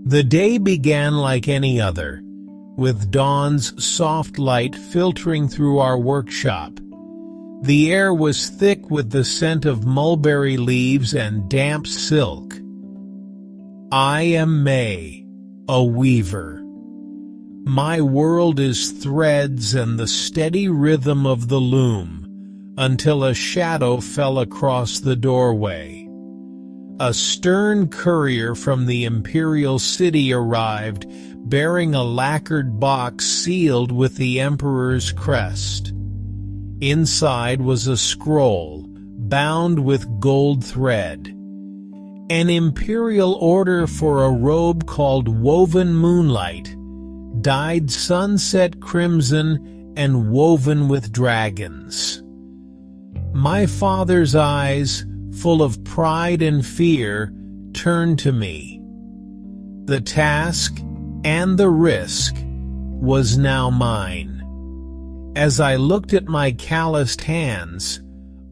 The day began like any other, with dawn's soft light filtering through our workshop. The air was thick with the scent of mulberry leaves and damp silk. I am May, a weaver. My world is threads and the steady rhythm of the loom, until a shadow fell across the doorway. A stern courier from the imperial city arrived, bearing a lacquered box sealed with the emperor's crest. Inside was a scroll, bound with gold thread. An imperial order for a robe called Woven Moonlight, dyed sunset crimson and woven with dragons. My father's eyes, full of pride and fear, turned to me. The task and the risk was now mine. As I looked at my calloused hands,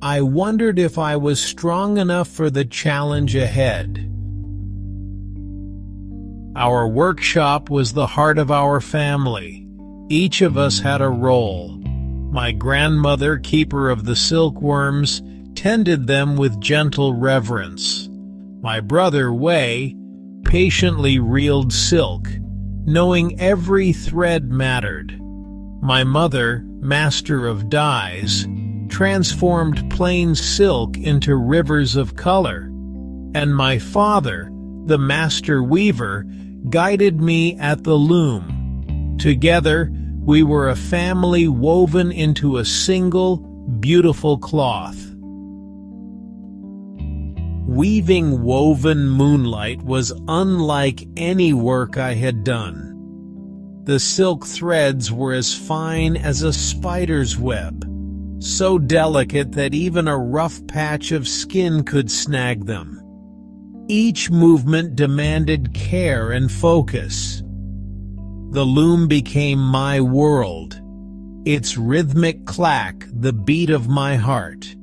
I wondered if I was strong enough for the challenge ahead. Our workshop was the heart of our family. Each of us had a role. My grandmother, keeper of the silkworms, tended them with gentle reverence. My brother, Wei, patiently reeled silk, knowing every thread mattered. My mother, master of dyes, transformed plain silk into rivers of color, and my father, the master weaver, guided me at the loom. Together, we were a family woven into a single, beautiful cloth. Weaving Woven Moonlight was unlike any work I had done. The silk threads were as fine as a spider's web, so delicate that even a rough patch of skin could snag them. Each movement demanded care and focus. The loom became my world, its rhythmic clack the beat of my heart.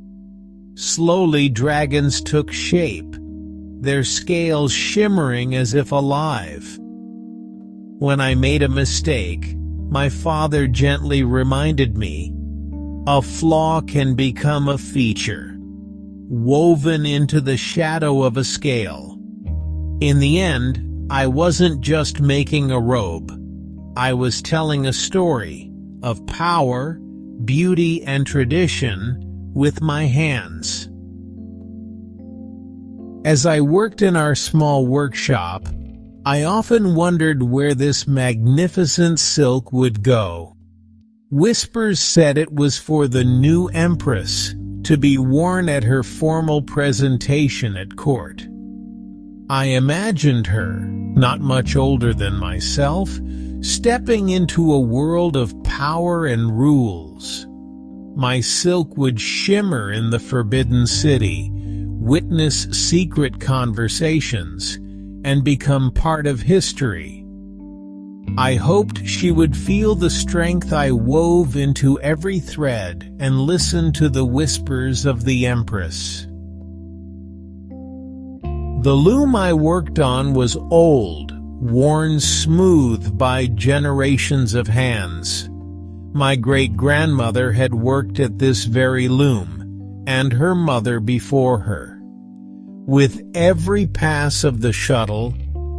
Slowly dragons took shape, their scales shimmering as if alive. When I made a mistake, my father gently reminded me, a flaw can become a feature, woven into the shadow of a scale. In the end, I wasn't just making a robe. I was telling a story of power, beauty, and tradition with my hands. As I worked in our small workshop, I often wondered where this magnificent silk would go. Whispers said it was for the new empress, to be worn at her formal presentation at court. I imagined her, not much older than myself, stepping into a world of power and rules. My silk would shimmer in the Forbidden City, witness secret conversations, and become part of history. I hoped she would feel the strength I wove into every thread and listen to the whispers of the Empress. The loom I worked on was old, worn smooth by generations of hands. My great-grandmother had worked at this very loom, and her mother before her. With every pass of the shuttle,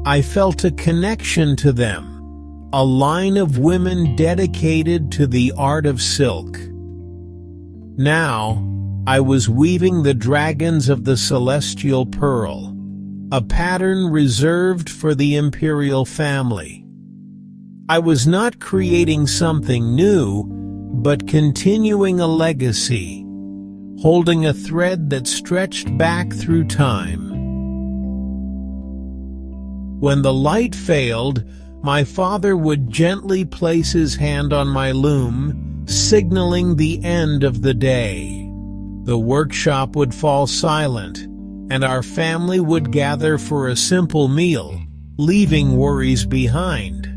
I felt a connection to them, a line of women dedicated to the art of silk. Now, I was weaving the dragons of the celestial pearl, a pattern reserved for the imperial family. I was not creating something new, but continuing a legacy, holding a thread that stretched back through time. When the light failed, my father would gently place his hand on my loom, signaling the end of the day. The workshop would fall silent, and our family would gather for a simple meal, leaving worries behind.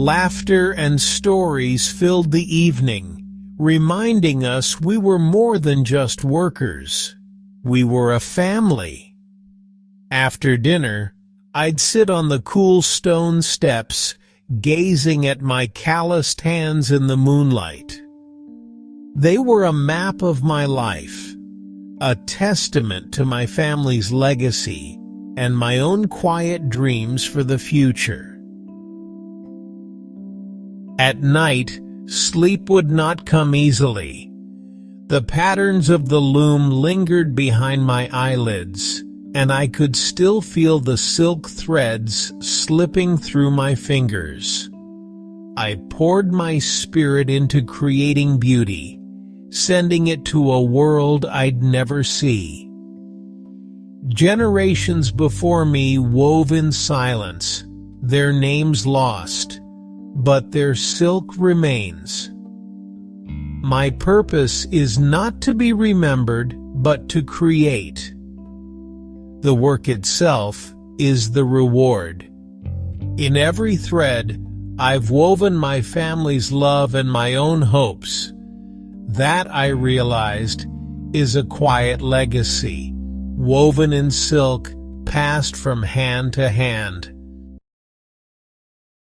Laughter and stories filled the evening, reminding us we were more than just workers. We were a family. After dinner, I'd sit on the cool stone steps, gazing at my calloused hands in the moonlight. They were a map of my life, a testament to my family's legacy and my own quiet dreams for the future. At night, sleep would not come easily. The patterns of the loom lingered behind my eyelids, and I could still feel the silk threads slipping through my fingers. I poured my spirit into creating beauty, sending it to a world I'd never see. Generations before me wove in silence, their names lost, but their silk remains. My purpose is not to be remembered, but to create. The work itself is the reward. In every thread, I've woven my family's love and my own hopes. That, I realized, is a quiet legacy, woven in silk, passed from hand to hand.